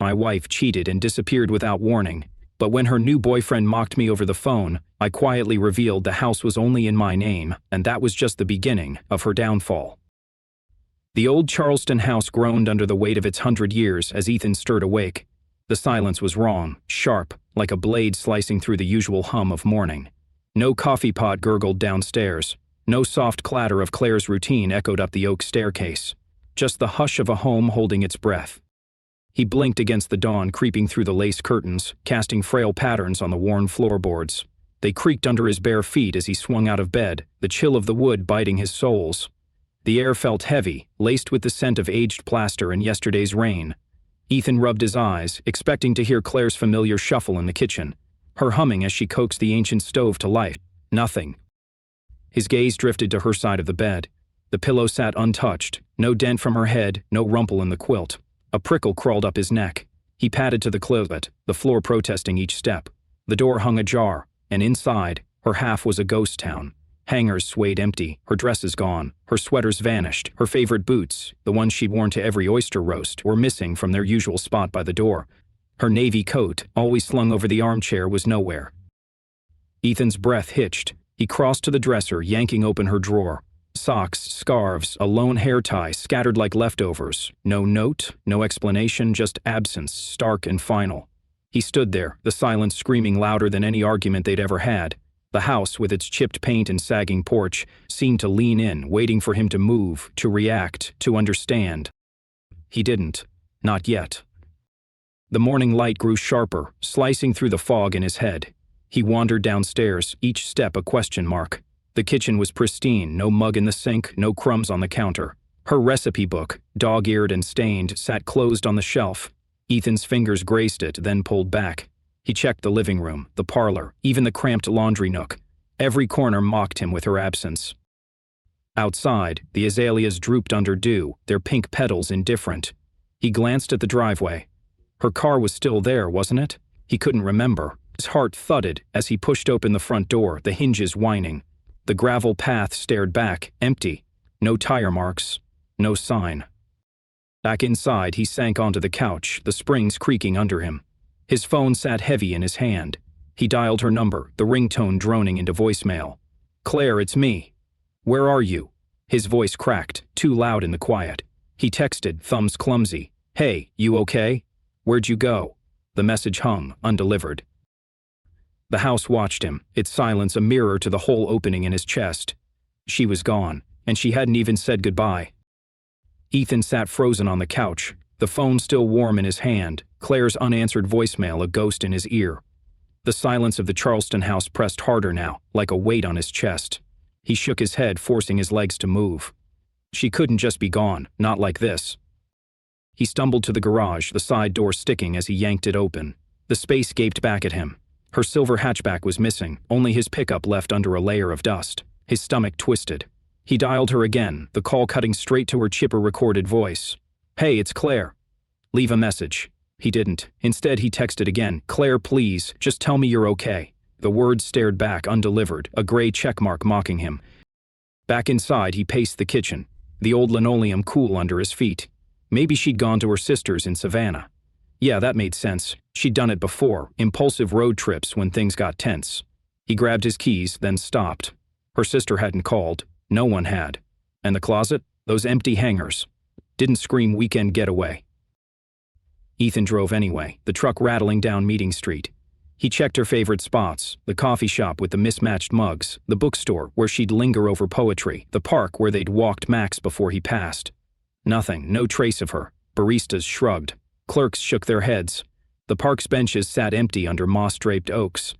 My wife cheated and disappeared without warning. But when her new boyfriend mocked me over the phone, I quietly revealed the house was only in my name, and that was just the beginning of her downfall. The old Charleston house groaned under the weight of its 100 years as Ethan stirred awake. The silence was wrong, sharp, like a blade slicing through the usual hum of morning. No coffee pot gurgled downstairs. No soft clatter of Claire's routine echoed up the oak staircase. Just the hush of a home holding its breath. He blinked against the dawn creeping through the lace curtains, casting frail patterns on the worn floorboards. They creaked under his bare feet as he swung out of bed, the chill of the wood biting his soles. The air felt heavy, laced with the scent of aged plaster and yesterday's rain. Ethan rubbed his eyes, expecting to hear Claire's familiar shuffle in the kitchen, her humming as she coaxed the ancient stove to life. Nothing. His gaze drifted to her side of the bed. The pillow sat untouched, no dent from her head, no rumple in the quilt. A prickle crawled up his neck. He padded to the closet, the floor protesting each step. The door hung ajar, and inside, her half was a ghost town. Hangers swayed empty, her dresses gone, her sweaters vanished, her favorite boots, the ones she'd worn to every oyster roast, were missing from their usual spot by the door. Her navy coat, always slung over the armchair, was nowhere. Ethan's breath hitched. He crossed to the dresser, yanking open her drawer. Socks, scarves, a lone hair tie scattered like leftovers. No note, no explanation, just absence, stark and final. He stood there, the silence screaming louder than any argument they'd ever had. The house, with its chipped paint and sagging porch, seemed to lean in, waiting for him to move, to react, to understand. He didn't. Not yet. The morning light grew sharper, slicing through the fog in his head. He wandered downstairs, each step a question mark. The kitchen was pristine, no mug in the sink, no crumbs on the counter. Her recipe book, dog-eared and stained, sat closed on the shelf. Ethan's fingers grazed it, then pulled back. He checked the living room, the parlor, even the cramped laundry nook. Every corner mocked him with her absence. Outside, the azaleas drooped under dew, their pink petals indifferent. He glanced at the driveway. Her car was still there, wasn't it? He couldn't remember. His heart thudded as he pushed open the front door, the hinges whining. The gravel path stared back, empty. No tire marks, no sign. Back inside, he sank onto the couch, the springs creaking under him. His phone sat heavy in his hand. He dialed her number, the ringtone droning into voicemail. "Claire, it's me. Where are you?" His voice cracked, too loud in the quiet. He texted, thumbs clumsy. "Hey, you okay? Where'd you go?" The message hung, undelivered. The house watched him, its silence a mirror to the hole opening in his chest. She was gone, and she hadn't even said goodbye. Ethan sat frozen on the couch, the phone still warm in his hand, Claire's unanswered voicemail a ghost in his ear. The silence of the Charleston house pressed harder now, like a weight on his chest. He shook his head, forcing his legs to move. She couldn't just be gone, not like this. He stumbled to the garage, the side door sticking as he yanked it open. The space gaped back at him. Her silver hatchback was missing, only his pickup left under a layer of dust. His stomach twisted. He dialed her again, the call cutting straight to her chipper recorded voice. "Hey, it's Claire. Leave a message." He didn't. Instead, he texted again. "Claire, please, just tell me you're okay." The words stared back undelivered, a gray checkmark mocking him. Back inside, he paced the kitchen, the old linoleum cool under his feet. Maybe she'd gone to her sister's in Savannah. Yeah, that made sense. She'd done it before, impulsive road trips when things got tense. He grabbed his keys, then stopped. Her sister hadn't called. No one had. And the closet? Those empty hangers. Didn't scream weekend getaway. Ethan drove anyway, the truck rattling down Meeting Street. He checked her favorite spots, the coffee shop with the mismatched mugs, the bookstore where she'd linger over poetry, the park where they'd walked Max before he passed. Nothing, no trace of her. Baristas shrugged. Clerks shook their heads. The park's benches sat empty under moss-draped oaks.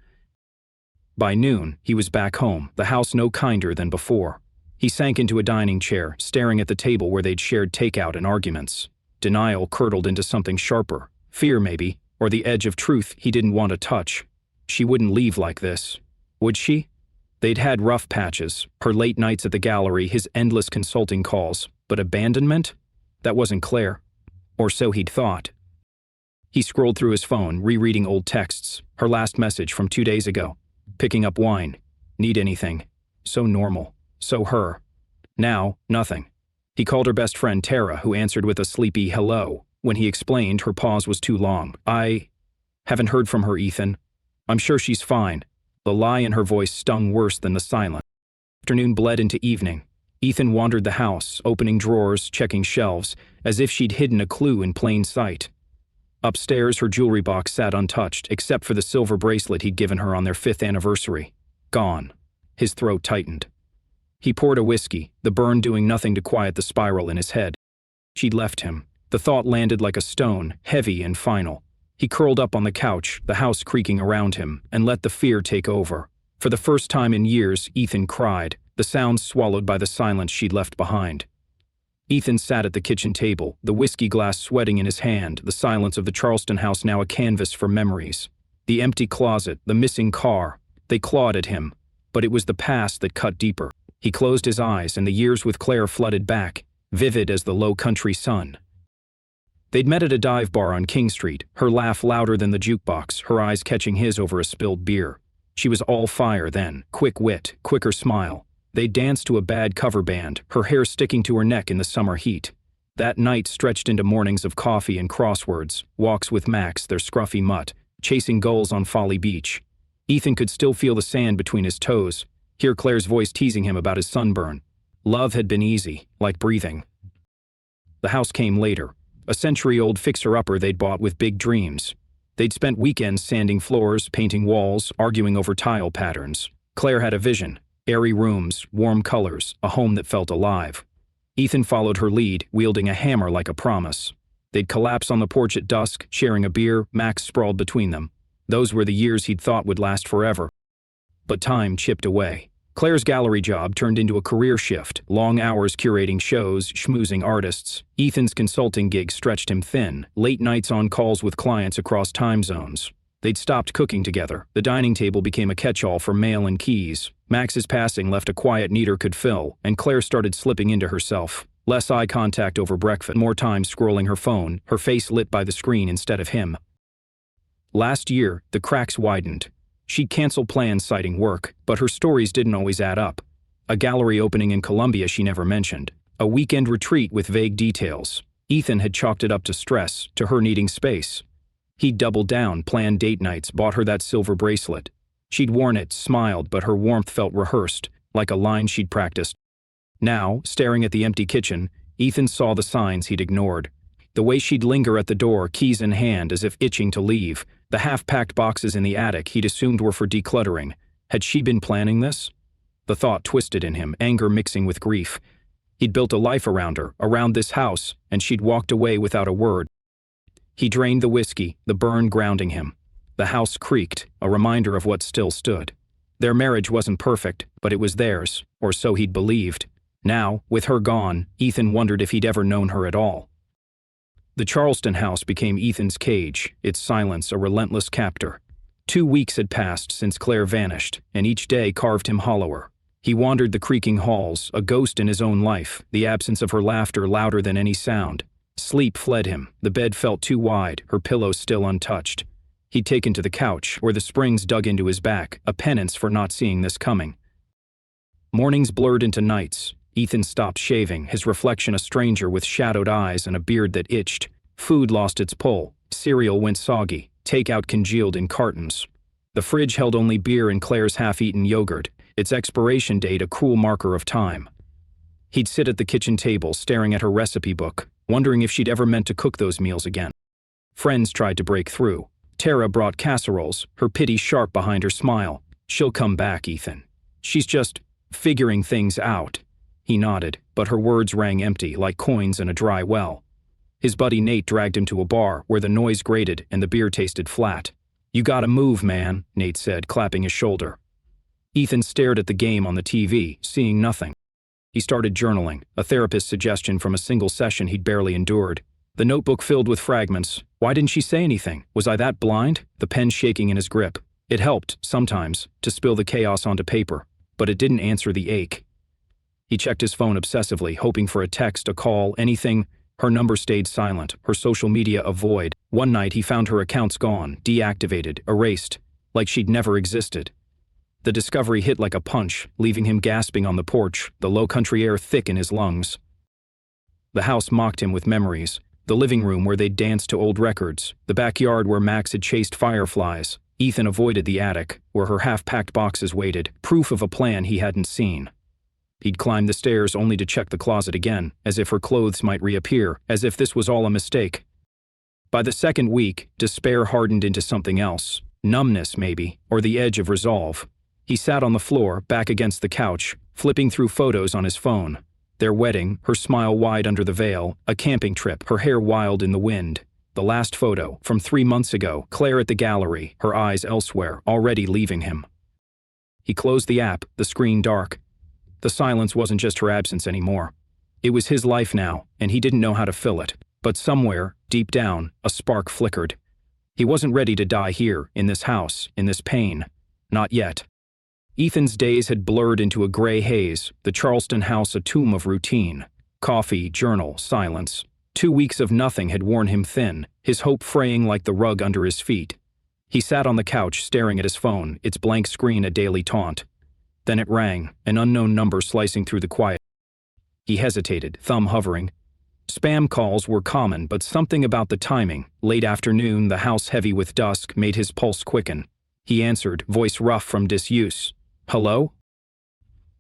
By noon, he was back home, the house no kinder than before. He sank into a dining chair, staring at the table where they'd shared takeout and arguments. Denial curdled into something sharper. Fear, maybe, or the edge of truth he didn't want to touch. She wouldn't leave like this. Would she? They'd had rough patches, her late nights at the gallery, his endless consulting calls. But abandonment? That wasn't Claire. Or so he'd thought. He scrolled through his phone, rereading old texts. Her last message from 2 days ago. Picking up wine. Need anything. So normal. So her. Now, nothing. He called her best friend Tara, who answered with a sleepy hello. When he explained, her pause was too long. I haven't heard from her, Ethan. I'm sure she's fine. The lie in her voice stung worse than the silence. Afternoon bled into evening. Ethan wandered the house, opening drawers, checking shelves, as if she'd hidden a clue in plain sight. Upstairs, her jewelry box sat untouched, except for the silver bracelet he'd given her on their 5th anniversary. Gone. His throat tightened. He poured a whiskey, the burn doing nothing to quiet the spiral in his head. She'd left him. The thought landed like a stone, heavy and final. He curled up on the couch, the house creaking around him, and let the fear take over. For the first time in years, Ethan cried, the sounds swallowed by the silence she'd left behind. Ethan sat at the kitchen table, the whiskey glass sweating in his hand, the silence of the Charleston house now a canvas for memories. The empty closet, the missing car, they clawed at him, but it was the past that cut deeper. He closed his eyes, and the years with Claire flooded back, vivid as the low country sun. They'd met at a dive bar on King Street, her laugh louder than the jukebox, her eyes catching his over a spilled beer. She was all fire then, quick wit, quicker smile. They danced to a bad cover band, her hair sticking to her neck in the summer heat. That night stretched into mornings of coffee and crosswords, walks with Max, their scruffy mutt, chasing gulls on Folly Beach. Ethan could still feel the sand between his toes, hear Claire's voice teasing him about his sunburn. Love had been easy, like breathing. The house came later, a century-old fixer-upper they'd bought with big dreams. They'd spent weekends sanding floors, painting walls, arguing over tile patterns. Claire had a vision. Airy rooms, warm colors, a home that felt alive. Ethan followed her lead, wielding a hammer like a promise. They'd collapse on the porch at dusk, sharing a beer, Max sprawled between them. Those were the years he'd thought would last forever. But time chipped away. Claire's gallery job turned into a career shift, long hours curating shows, schmoozing artists. Ethan's consulting gig stretched him thin, late nights on calls with clients across time zones. They'd stopped cooking together. The dining table became a catch-all for mail and keys. Max's passing left a quiet neither could fill, and Claire started slipping into herself. Less eye contact over breakfast, more time scrolling her phone, her face lit by the screen instead of him. Last year, the cracks widened. She'd cancel plans citing work, but her stories didn't always add up. A gallery opening in Colombia she never mentioned. A weekend retreat with vague details. Ethan had chalked it up to stress, to her needing space. He'd doubled down, planned date nights, bought her that silver bracelet. She'd worn it, smiled, but her warmth felt rehearsed, like a line she'd practiced. Now, staring at the empty kitchen, Ethan saw the signs he'd ignored. The way she'd linger at the door, keys in hand, as if itching to leave. The half-packed boxes in the attic he'd assumed were for decluttering. Had she been planning this? The thought twisted in him, anger mixing with grief. He'd built a life around her, around this house, and she'd walked away without a word. He drained the whiskey, the burn grounding him. The house creaked, a reminder of what still stood. Their marriage wasn't perfect, but it was theirs, or so he'd believed. Now, with her gone, Ethan wondered if he'd ever known her at all. The Charleston house became Ethan's cage, its silence a relentless captor. 2 weeks had passed since Claire vanished, and each day carved him hollower. He wandered the creaking halls, a ghost in his own life, the absence of her laughter louder than any sound. Sleep fled him, the bed felt too wide, her pillow still untouched. He'd taken to the couch, where the springs dug into his back, a penance for not seeing this coming. Mornings blurred into nights. Ethan stopped shaving, his reflection a stranger with shadowed eyes and a beard that itched. Food lost its pull. Cereal went soggy. Takeout congealed in cartons. The fridge held only beer and Claire's half-eaten yogurt, its expiration date a cruel marker of time. He'd sit at the kitchen table, staring at her recipe book, wondering if she'd ever meant to cook those meals again. Friends tried to break through. Tara brought casseroles, her pity sharp behind her smile. She'll come back, Ethan. She's just figuring things out. He nodded, but her words rang empty, like coins in a dry well. His buddy Nate dragged him to a bar where the noise grated and the beer tasted flat. "You gotta move, man," Nate said, clapping his shoulder. Ethan stared at the game on the TV, seeing nothing. He started journaling, a therapist's suggestion from a single session he'd barely endured. The notebook filled with fragments. Why didn't she say anything? Was I that blind? The pen shaking in his grip. It helped, sometimes, to spill the chaos onto paper, but it didn't answer the ache. He checked his phone obsessively, hoping for a text, a call, anything. Her number stayed silent, her social media a void. One night he found her accounts gone, deactivated, erased, like she'd never existed. The discovery hit like a punch, leaving him gasping on the porch, the low country air thick in his lungs. The house mocked him with memories, the living room where they'd danced to old records, the backyard where Max had chased fireflies. Ethan avoided the attic, where her half-packed boxes waited, proof of a plan he hadn't seen. He'd climb the stairs only to check the closet again, as if her clothes might reappear, as if this was all a mistake. By the second week, despair hardened into something else. Numbness, maybe, or the edge of resolve. He sat on the floor, back against the couch, flipping through photos on his phone. Their wedding, her smile wide under the veil, a camping trip, her hair wild in the wind. The last photo, from 3 months ago, Claire at the gallery, her eyes elsewhere, already leaving him. He closed the app, the screen dark. The silence wasn't just her absence anymore. It was his life now, and he didn't know how to fill it. But somewhere, deep down, a spark flickered. He wasn't ready to die here, in this house, in this pain. Not yet. Ethan's days had blurred into a gray haze, the Charleston house a tomb of routine. Coffee, journal, silence. 2 weeks of nothing had worn him thin, his hope fraying like the rug under his feet. He sat on the couch staring at his phone, its blank screen a daily taunt. Then it rang, an unknown number slicing through the quiet. He hesitated, thumb hovering. Spam calls were common, but something about the timing, late afternoon, the house heavy with dusk, made his pulse quicken. He answered, voice rough from disuse. Hello?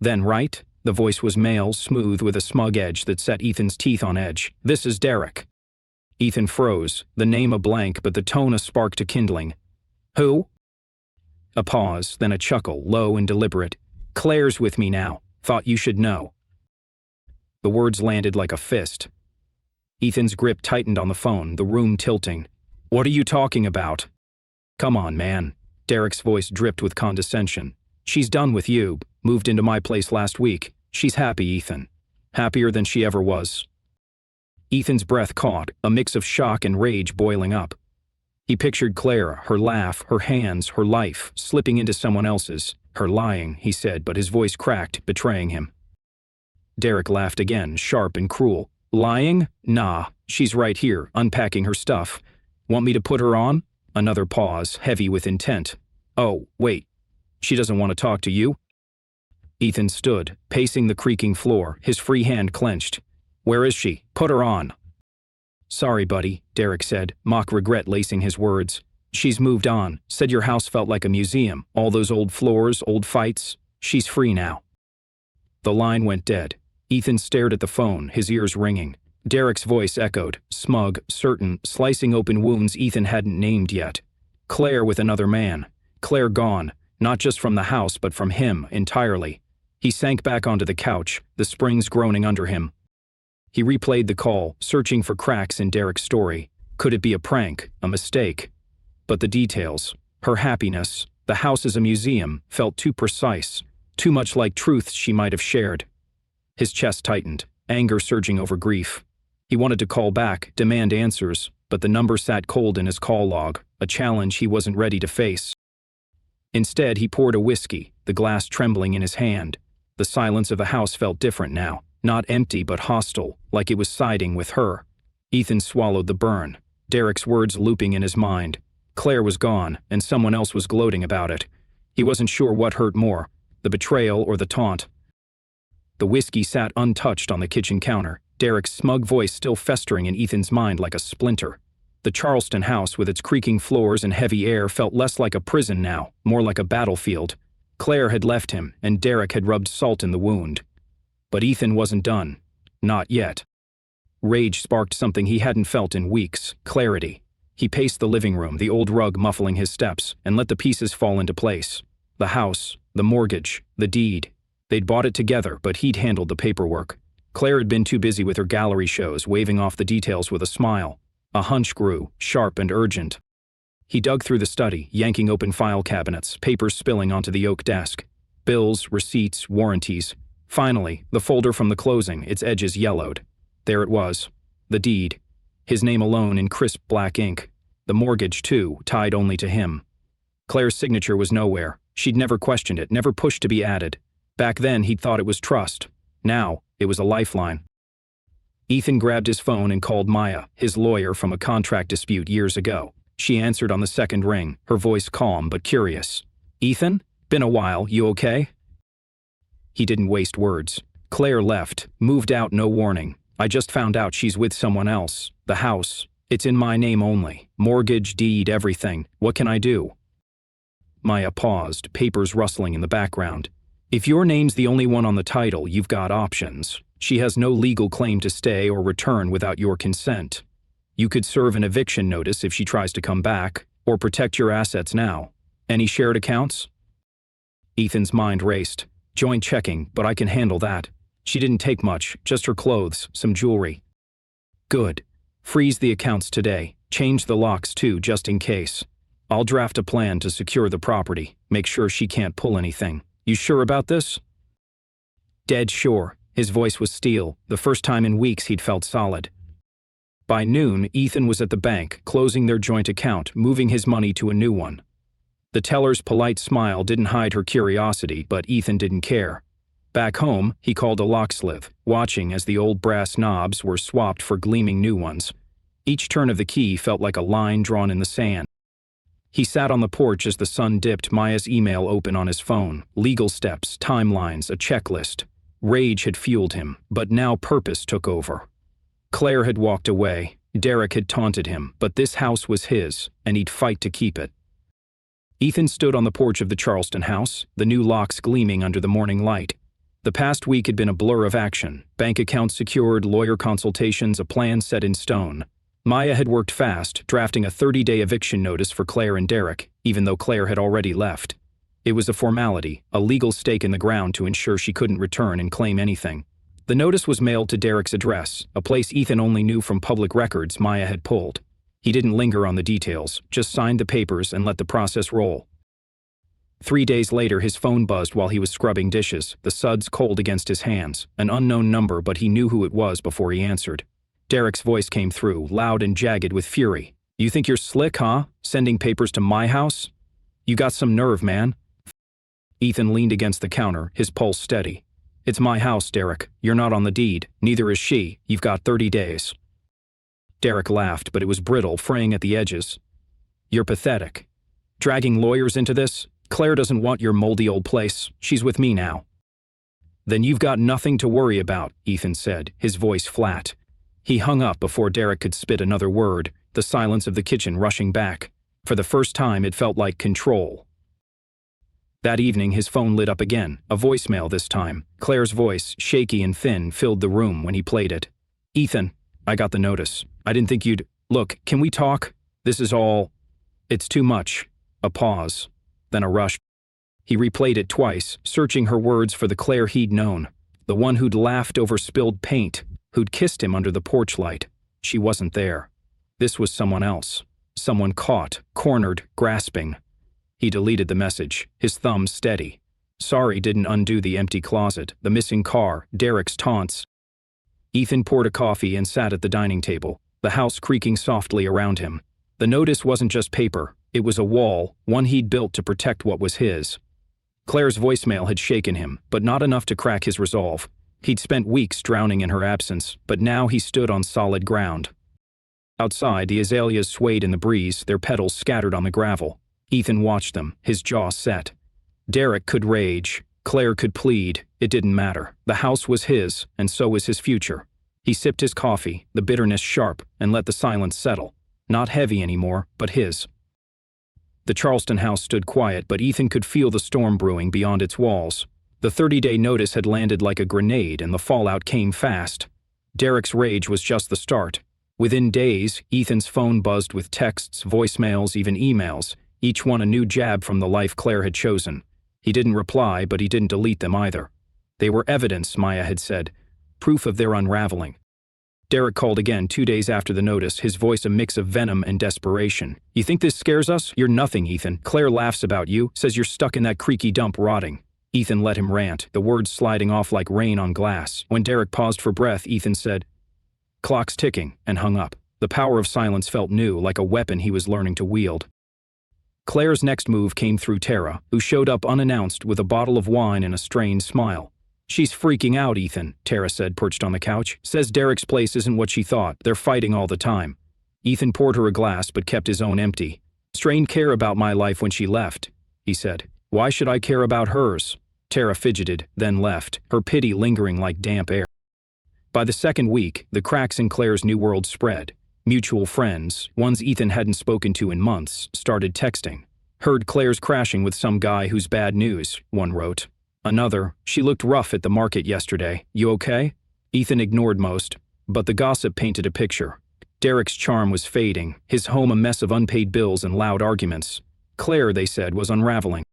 Then right? The voice was male, smooth with a smug edge that set Ethan's teeth on edge. This is Derek. Ethan froze, the name a blank but the tone a spark to kindling. Who? A pause, then a chuckle, low and deliberate. Claire's with me now. Thought you should know. The words landed like a fist. Ethan's grip tightened on the phone, the room tilting. What are you talking about? Come on, man. Derek's voice dripped with condescension. She's done with you, moved into my place last week. She's happy, Ethan. Happier than she ever was. Ethan's breath caught, a mix of shock and rage boiling up. He pictured Claire, her laugh, her hands, her life, slipping into someone else's. Her lying, he said, but his voice cracked, betraying him. Derek laughed again, sharp and cruel. Lying? Nah, she's right here, unpacking her stuff. Want me to put her on? Another pause, heavy with intent. Oh, wait. She doesn't want to talk to you? Ethan stood, pacing the creaking floor, his free hand clenched. Where is she? Put her on. Sorry, buddy, Derek said, mock regret lacing his words. She's moved on, said your house felt like a museum, all those old floors, old fights. She's free now. The line went dead. Ethan stared at the phone, his ears ringing. Derek's voice echoed, smug, certain, slicing open wounds Ethan hadn't named yet. Claire with another man. Claire gone, not just from the house but from him entirely. He sank back onto the couch, the springs groaning under him. He replayed the call, searching for cracks in Derek's story. Could it be a prank, a mistake? But the details, her happiness, the house as a museum, felt too precise, too much like truths she might have shared. His chest tightened, anger surging over grief. He wanted to call back, demand answers, but the number sat cold in his call log, a challenge he wasn't ready to face. Instead, he poured a whiskey, the glass trembling in his hand. The silence of the house felt different now, not empty but hostile, like it was siding with her. Ethan swallowed the burn, Derek's words looping in his mind. Claire was gone, and someone else was gloating about it. He wasn't sure what hurt more, the betrayal or the taunt. The whiskey sat untouched on the kitchen counter, Derek's smug voice still festering in Ethan's mind like a splinter. The Charleston house with its creaking floors and heavy air felt less like a prison now, more like a battlefield. Claire had left him, and Derek had rubbed salt in the wound. But Ethan wasn't done. Not yet. Rage sparked something he hadn't felt in weeks, clarity. He paced the living room, the old rug muffling his steps, and let the pieces fall into place. The house, the mortgage, the deed. They'd bought it together, but he'd handled the paperwork. Claire had been too busy with her gallery shows, waving off the details with a smile. A hunch grew, sharp and urgent. He dug through the study, yanking open file cabinets, papers spilling onto the oak desk. Bills, receipts, warranties. Finally, the folder from the closing, its edges yellowed. There it was. The deed. His name alone in crisp black ink. The mortgage, too, tied only to him. Claire's signature was nowhere. She'd never questioned it, never pushed to be added. Back then, he'd thought it was trust. Now, it was a lifeline. Ethan grabbed his phone and called Maya, his lawyer from a contract dispute years ago. She answered on the second ring, her voice calm but curious. Ethan? Been a while, you okay? He didn't waste words. Claire left, moved out no warning. I just found out she's with someone else. The house. It's in my name only. Mortgage, deed, everything. What can I do? Maya paused, papers rustling in the background. If your name's the only one on the title, you've got options. She has no legal claim to stay or return without your consent. You could serve an eviction notice if she tries to come back, or protect your assets now. Any shared accounts? Ethan's mind raced. Joint checking, but I can handle that. She didn't take much, just her clothes, some jewelry. Good. Freeze the accounts today. Change the locks too, just in case. I'll draft a plan to secure the property, make sure she can't pull anything. You sure about this? Dead sure. His voice was steel, the first time in weeks he'd felt solid. By noon, Ethan was at the bank, closing their joint account, moving his money to a new one. The teller's polite smile didn't hide her curiosity, but Ethan didn't care. Back home, he called a locksmith, watching as the old brass knobs were swapped for gleaming new ones. Each turn of the key felt like a line drawn in the sand. He sat on the porch as the sun dipped, Maya's email open on his phone. Legal steps, timelines, a checklist. Rage had fueled him, but now purpose took over. Claire had walked away. Derek had taunted him, but this house was his, and he'd fight to keep it. Ethan stood on the porch of the Charleston house, the new locks gleaming under the morning light. The past week had been a blur of action. Bank accounts secured, lawyer consultations, a plan set in stone. Maya had worked fast, drafting a 30-day eviction notice for Claire and Derek, even though Claire had already left. It was a formality, a legal stake in the ground to ensure she couldn't return and claim anything. The notice was mailed to Derek's address, a place Ethan only knew from public records Maya had pulled. He didn't linger on the details, just signed the papers and let the process roll. 3 days later, his phone buzzed while he was scrubbing dishes, the suds cold against his hands. An unknown number, but he knew who it was before he answered. Derek's voice came through, loud and jagged with fury. You think you're slick, huh? Sending papers to my house? You got some nerve, man. Ethan leaned against the counter, his pulse steady. It's my house, Derek. You're not on the deed. Neither is she. You've got 30 days. Derek laughed, but it was brittle, fraying at the edges. You're pathetic. Dragging lawyers into this? Claire doesn't want your moldy old place. She's with me now. Then you've got nothing to worry about, Ethan said, his voice flat. He hung up before Derek could spit another word, the silence of the kitchen rushing back. For the first time, it felt like control. That evening, his phone lit up again, a voicemail this time. Claire's voice, shaky and thin, filled the room when he played it. Ethan, I got the notice. I didn't think you'd... Look, can we talk? This is all... It's too much. A pause. Then a rush. He replayed it twice, searching her words for the Claire he'd known. The one who'd laughed over spilled paint, who'd kissed him under the porch light. She wasn't there. This was someone else. Someone caught, cornered, grasping. He deleted the message, his thumb steady. Sorry didn't undo the empty closet, the missing car, Derek's taunts. Ethan poured a coffee and sat at the dining table, the house creaking softly around him. The notice wasn't just paper, it was a wall, one he'd built to protect what was his. Claire's voicemail had shaken him, but not enough to crack his resolve. He'd spent weeks drowning in her absence, but now he stood on solid ground. Outside, the azaleas swayed in the breeze, their petals scattered on the gravel. Ethan watched them, his jaw set. Derek could rage, Claire could plead, it didn't matter. The house was his, and so was his future. He sipped his coffee, the bitterness sharp, and let the silence settle. Not heavy anymore, but his. The Charleston house stood quiet, but Ethan could feel the storm brewing beyond its walls. The 30-day notice had landed like a grenade, and the fallout came fast. Derek's rage was just the start. Within days, Ethan's phone buzzed with texts, voicemails, even emails, each one a new jab from the life Claire had chosen. He didn't reply, but he didn't delete them either. They were evidence, Maya had said, proof of their unraveling. Derek called again 2 days after the notice, his voice a mix of venom and desperation. You think this scares us? You're nothing, Ethan. Claire laughs about you, says you're stuck in that creaky dump rotting. Ethan let him rant, the words sliding off like rain on glass. When Derek paused for breath, Ethan said, "Clock's ticking," and hung up. The power of silence felt new, like a weapon he was learning to wield. Claire's next move came through Tara, who showed up unannounced with a bottle of wine and a strained smile. "She's freaking out, Ethan," Tara said, perched on the couch. "Says Derek's place isn't what she thought. They're fighting all the time." Ethan poured her a glass but kept his own empty. "Strained care about my life when she left," he said. "Why should I care about hers?" Tara fidgeted, then left, her pity lingering like damp air. By the second week, the cracks in Claire's new world spread. Mutual friends, ones Ethan hadn't spoken to in months, started texting. Heard Claire's crashing with some guy who's bad news, one wrote. Another, she looked rough at the market yesterday, you okay? Ethan ignored most, but the gossip painted a picture. Derek's charm was fading, his home a mess of unpaid bills and loud arguments. Claire, they said, was unraveling.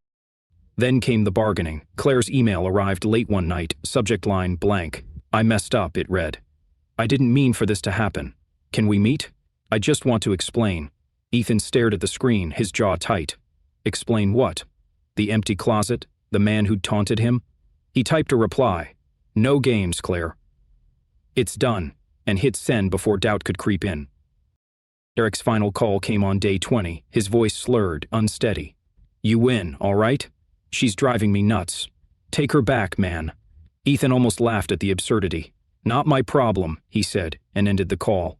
Then came the bargaining. Claire's email arrived late one night, subject line blank. I messed up, it read. I didn't mean for this to happen. Can we meet? I just want to explain. Ethan stared at the screen, his jaw tight. Explain what? The empty closet? The man who'd taunted him? He typed a reply. No games, Claire. It's done, and hit send before doubt could creep in. Derek's final call came on day 20, his voice slurred, unsteady. You win, all right? She's driving me nuts. Take her back, man. Ethan almost laughed at the absurdity. Not my problem, he said, and ended the call.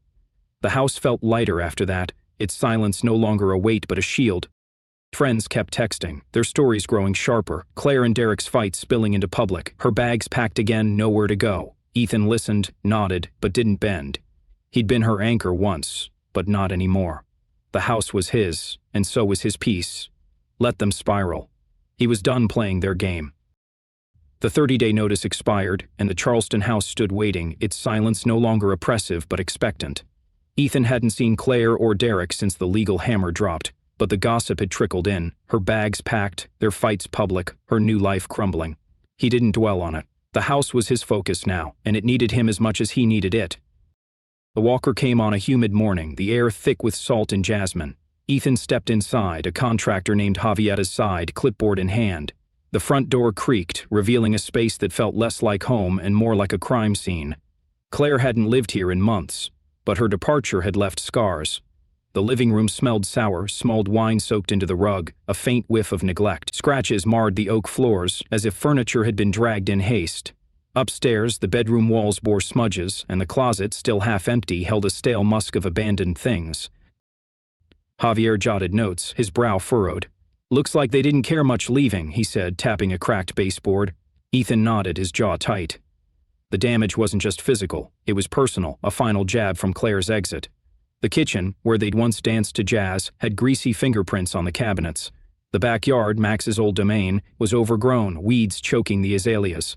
The house felt lighter after that, its silence no longer a weight but a shield. Friends kept texting, their stories growing sharper, Claire and Derek's fight spilling into public, her bags packed again, nowhere to go. Ethan listened, nodded, but didn't bend. He'd been her anchor once, but not anymore. The house was his, and so was his peace. Let them spiral. He was done playing their game. The 30-day notice expired, and the Charleston house stood waiting, its silence no longer oppressive but expectant. Ethan hadn't seen Claire or Derek since the legal hammer dropped, but the gossip had trickled in, her bags packed, their fights public, her new life crumbling. He didn't dwell on it. The house was his focus now, and it needed him as much as he needed it. The walker came on a humid morning, the air thick with salt and jasmine. Ethan stepped inside, a contractor named Javier at his side, clipboard in hand. The front door creaked, revealing a space that felt less like home and more like a crime scene. Claire hadn't lived here in months, but her departure had left scars. The living room smelled sour, smelled wine soaked into the rug, a faint whiff of neglect. Scratches marred the oak floors, as if furniture had been dragged in haste. Upstairs, the bedroom walls bore smudges, and the closet, still half empty, held a stale musk of abandoned things. Javier jotted notes, his brow furrowed. Looks like they didn't care much leaving, he said, tapping a cracked baseboard. Ethan nodded, his jaw tight. The damage wasn't just physical, it was personal, a final jab from Claire's exit. The kitchen, where they'd once danced to jazz, had greasy fingerprints on the cabinets. The backyard, Max's old domain, was overgrown, weeds choking the azaleas.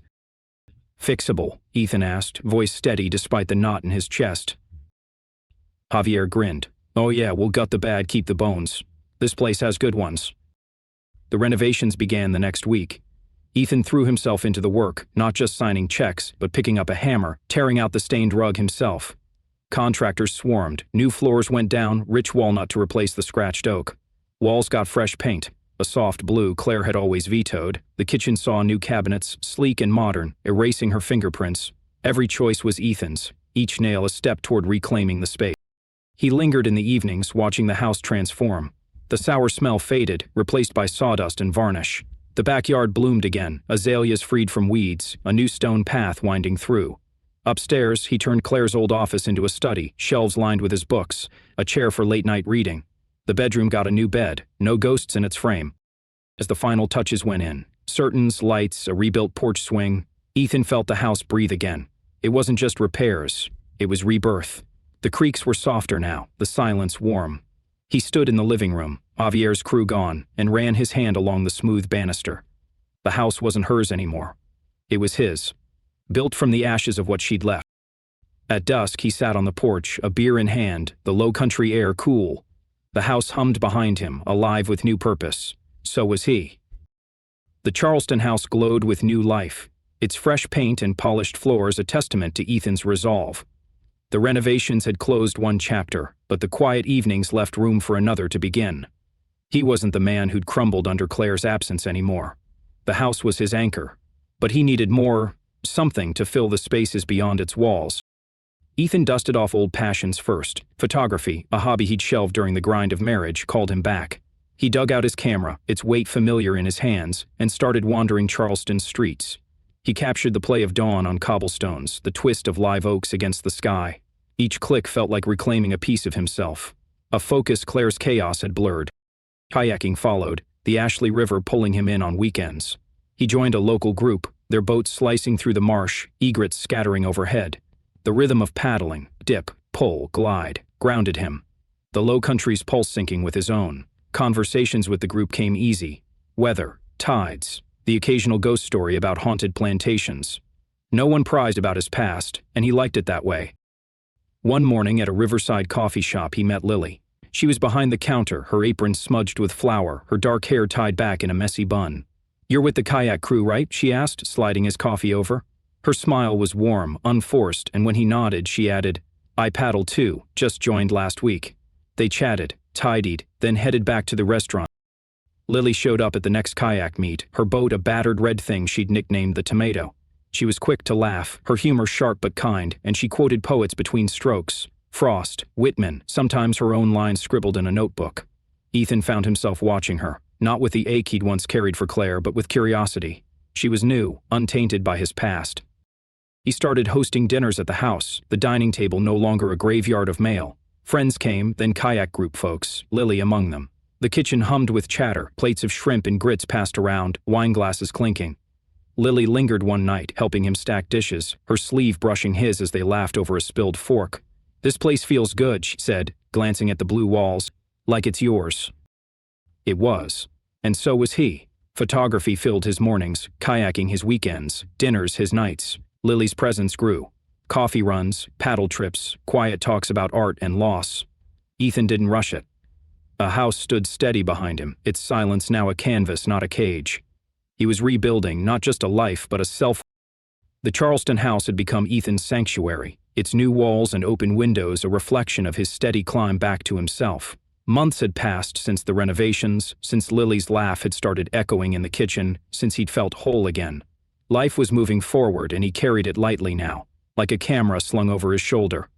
Fixable, Ethan asked, voice steady despite the knot in his chest. Javier grinned. Oh yeah, we'll gut the bad, keep the bones. This place has good ones. The renovations began the next week. Ethan threw himself into the work, not just signing checks, but picking up a hammer, tearing out the stained rug himself. Contractors swarmed, new floors went down, rich walnut to replace the scratched oak. Walls got fresh paint, a soft blue Claire had always vetoed. The kitchen saw new cabinets, sleek and modern, erasing her fingerprints. Every choice was Ethan's, each nail a step toward reclaiming the space. He lingered in the evenings, watching the house transform. The sour smell faded, replaced by sawdust and varnish. The backyard bloomed again, azaleas freed from weeds, a new stone path winding through. Upstairs, he turned Claire's old office into a study, shelves lined with his books, a chair for late-night reading. The bedroom got a new bed, no ghosts in its frame. As the final touches went in, curtains, lights, a rebuilt porch swing, Ethan felt the house breathe again. It wasn't just repairs, it was rebirth. The creaks were softer now, the silence warm. He stood in the living room, Javier's crew gone, and ran his hand along the smooth banister. The house wasn't hers anymore. It was his. Built from the ashes of what she'd left. At dusk, he sat on the porch, a beer in hand, the low-country air cool. The house hummed behind him, alive with new purpose. So was he. The Charleston house glowed with new life, its fresh paint and polished floors a testament to Ethan's resolve. The renovations had closed one chapter, but the quiet evenings left room for another to begin. He wasn't the man who'd crumbled under Claire's absence anymore. The house was his anchor, but he needed more, something to fill the spaces beyond its walls. Ethan dusted off old passions first. Photography, a hobby he'd shelved during the grind of marriage, called him back. He dug out his camera, its weight familiar in his hands, and started wandering Charleston's streets. He captured the play of dawn on cobblestones, the twist of live oaks against the sky. Each click felt like reclaiming a piece of himself. A focus Claire's chaos had blurred. Kayaking followed, the Ashley River pulling him in on weekends. He joined a local group, their boats slicing through the marsh, egrets scattering overhead. The rhythm of paddling, dip, pull, glide, grounded him. The low country's pulse syncing with his own. Conversations with the group came easy. Weather, tides, the occasional ghost story about haunted plantations. No one prized about his past, and he liked it that way. One morning at a riverside coffee shop he met Lily. She was behind the counter, her apron smudged with flour, her dark hair tied back in a messy bun. "You're with the kayak crew, right?" she asked, sliding his coffee over. Her smile was warm, unforced, and when he nodded, she added, "I paddle too, just joined last week." They chatted, tidied, then headed back to the restaurant. Lily showed up at the next kayak meet, her boat a battered red thing she'd nicknamed the Tomato. She was quick to laugh, her humor sharp but kind, and she quoted poets between strokes. Frost, Whitman, sometimes her own lines scribbled in a notebook. Ethan found himself watching her, not with the ache he'd once carried for Claire, but with curiosity. She was new, untainted by his past. He started hosting dinners at the house, the dining table no longer a graveyard of mail. Friends came, then kayak group folks, Lily among them. The kitchen hummed with chatter, plates of shrimp and grits passed around, wine glasses clinking. Lily lingered one night, helping him stack dishes, her sleeve brushing his as they laughed over a spilled fork. "This place feels good," she said, glancing at the blue walls. "Like it's yours." It was. And so was he. Photography filled his mornings, kayaking his weekends, dinners his nights. Lily's presence grew. Coffee runs, paddle trips, quiet talks about art and loss. Ethan didn't rush it. A house stood steady behind him, its silence now a canvas, not a cage. He was rebuilding not just a life, but a self. The Charleston house had become Ethan's sanctuary, its new walls and open windows a reflection of his steady climb back to himself. Months had passed since the renovations, since Lily's laugh had started echoing in the kitchen, since he'd felt whole again. Life was moving forward, and he carried it lightly now, like a camera slung over his shoulder.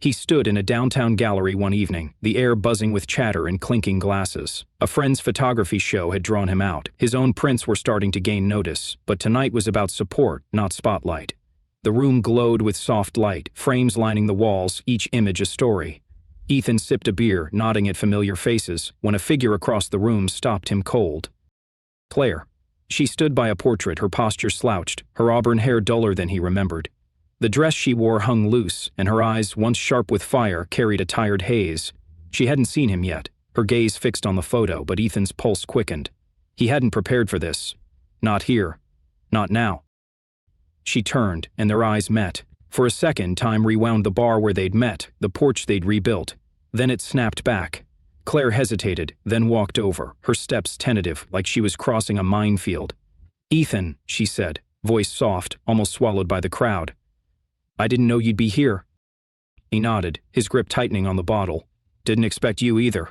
He stood in a downtown gallery one evening, the air buzzing with chatter and clinking glasses. A friend's photography show had drawn him out. His own prints were starting to gain notice, but tonight was about support, not spotlight. The room glowed with soft light, frames lining the walls, each image a story. Ethan sipped a beer, nodding at familiar faces, when a figure across the room stopped him cold. Claire. She stood by a portrait, her posture slouched, her auburn hair duller than he remembered. The dress she wore hung loose, and her eyes, once sharp with fire, carried a tired haze. She hadn't seen him yet, her gaze fixed on the photo, but Ethan's pulse quickened. He hadn't prepared for this. Not here. Not now. She turned, and their eyes met. For a second, time rewound the bar where they'd met, the porch they'd rebuilt. Then it snapped back. Claire hesitated, then walked over, her steps tentative, like she was crossing a minefield. "Ethan," she said, voice soft, almost swallowed by the crowd. "I didn't know you'd be here." He nodded, his grip tightening on the bottle. "Didn't expect you either."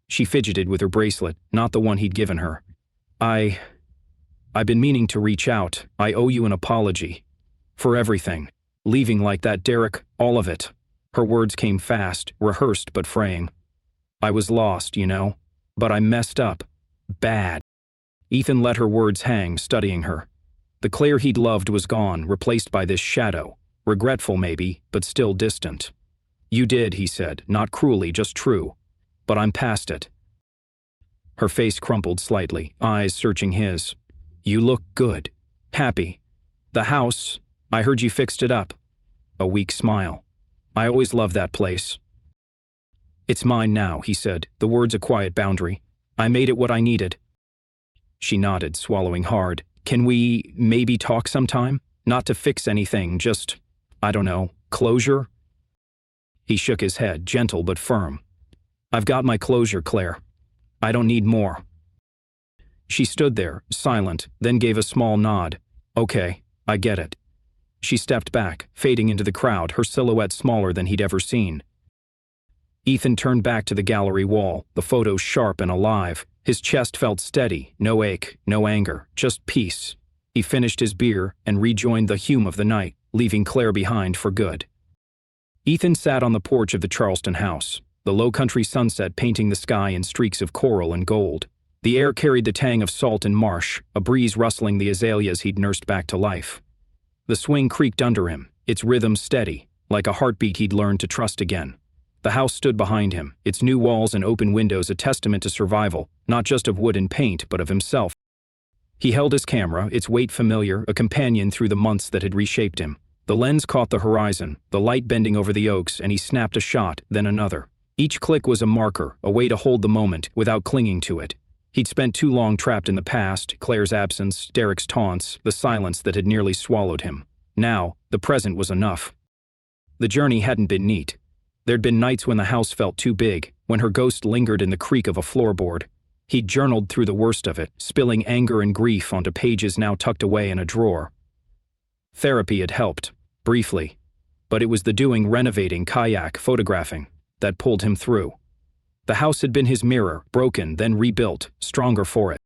She fidgeted with her bracelet, not the one he'd given her. I've been meaning to reach out. I owe you an apology. For everything. Leaving like that, Derek, all of it." Her words came fast, rehearsed but fraying. "I was lost, you know. But I messed up. Bad." Ethan let her words hang, studying her. The Claire he'd loved was gone, replaced by this shadow. Regretful maybe, but still distant. "You did," he said, not cruelly, just true. "But I'm past it." Her face crumpled slightly, eyes searching his. "You look good. Happy. The house, I heard you fixed it up." A weak smile. "I always loved that place." "It's mine now," he said, the words a quiet boundary. "I made it what I needed." She nodded, swallowing hard. "Can we maybe talk sometime? Not to fix anything, just, I don't know, closure?" He shook his head, gentle but firm. "I've got my closure, Claire. I don't need more." She stood there, silent, then gave a small nod. "Okay, I get it." She stepped back, fading into the crowd, her silhouette smaller than he'd ever seen. Ethan turned back to the gallery wall, the photo sharp and alive. His chest felt steady, no ache, no anger, just peace. He finished his beer and rejoined the hum of the night, leaving Claire behind for good. Ethan sat on the porch of the Charleston house, the low-country sunset painting the sky in streaks of coral and gold. The air carried the tang of salt and marsh, a breeze rustling the azaleas he'd nursed back to life. The swing creaked under him, its rhythm steady, like a heartbeat he'd learned to trust again. The house stood behind him, its new walls and open windows a testament to survival, not just of wood and paint, but of himself. He held his camera, its weight familiar, a companion through the months that had reshaped him. The lens caught the horizon, the light bending over the oaks, and he snapped a shot, then another. Each click was a marker, a way to hold the moment without clinging to it. He'd spent too long trapped in the past, Claire's absence, Derek's taunts, the silence that had nearly swallowed him. Now, the present was enough. The journey hadn't been neat. There'd been nights when the house felt too big, when her ghost lingered in the creak of a floorboard. He'd journaled through the worst of it, spilling anger and grief onto pages now tucked away in a drawer. Therapy had helped, briefly. But it was the doing, renovating, kayak, photographing, that pulled him through. The house had been his mirror, broken, then rebuilt, stronger for it.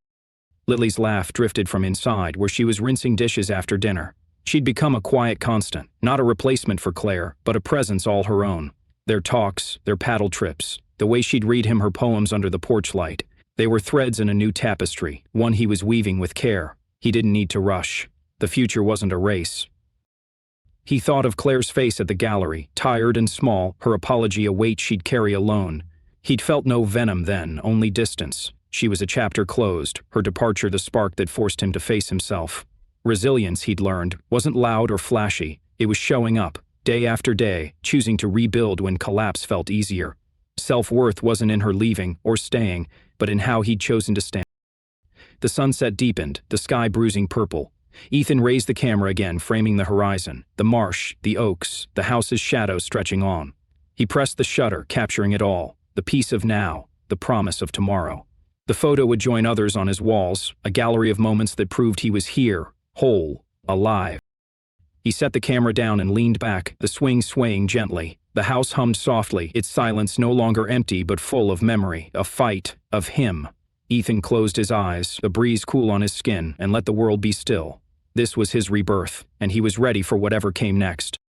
Lily's laugh drifted from inside, where she was rinsing dishes after dinner. She'd become a quiet constant, not a replacement for Claire, but a presence all her own. Their talks, their paddle trips, the way she'd read him her poems under the porch light. They were threads in a new tapestry, one he was weaving with care. He didn't need to rush. The future wasn't a race. He thought of Claire's face at the gallery, tired and small, her apology a weight she'd carry alone. He'd felt no venom then, only distance. She was a chapter closed, her departure the spark that forced him to face himself. Resilience, he'd learned, wasn't loud or flashy. It was showing up, day after day, choosing to rebuild when collapse felt easier. Self-worth wasn't in her leaving or staying, but in how he'd chosen to stand. The sunset deepened, the sky bruising purple. Ethan raised the camera again, framing the horizon, the marsh, the oaks, the house's shadow stretching on. He pressed the shutter, capturing it all, the peace of now, the promise of tomorrow. The photo would join others on his walls, a gallery of moments that proved he was here, whole, alive. He set the camera down and leaned back, the swing swaying gently. The house hummed softly, its silence no longer empty but full of memory, of fight, of him. Ethan closed his eyes, the breeze cool on his skin, and let the world be still. This was his rebirth, and he was ready for whatever came next.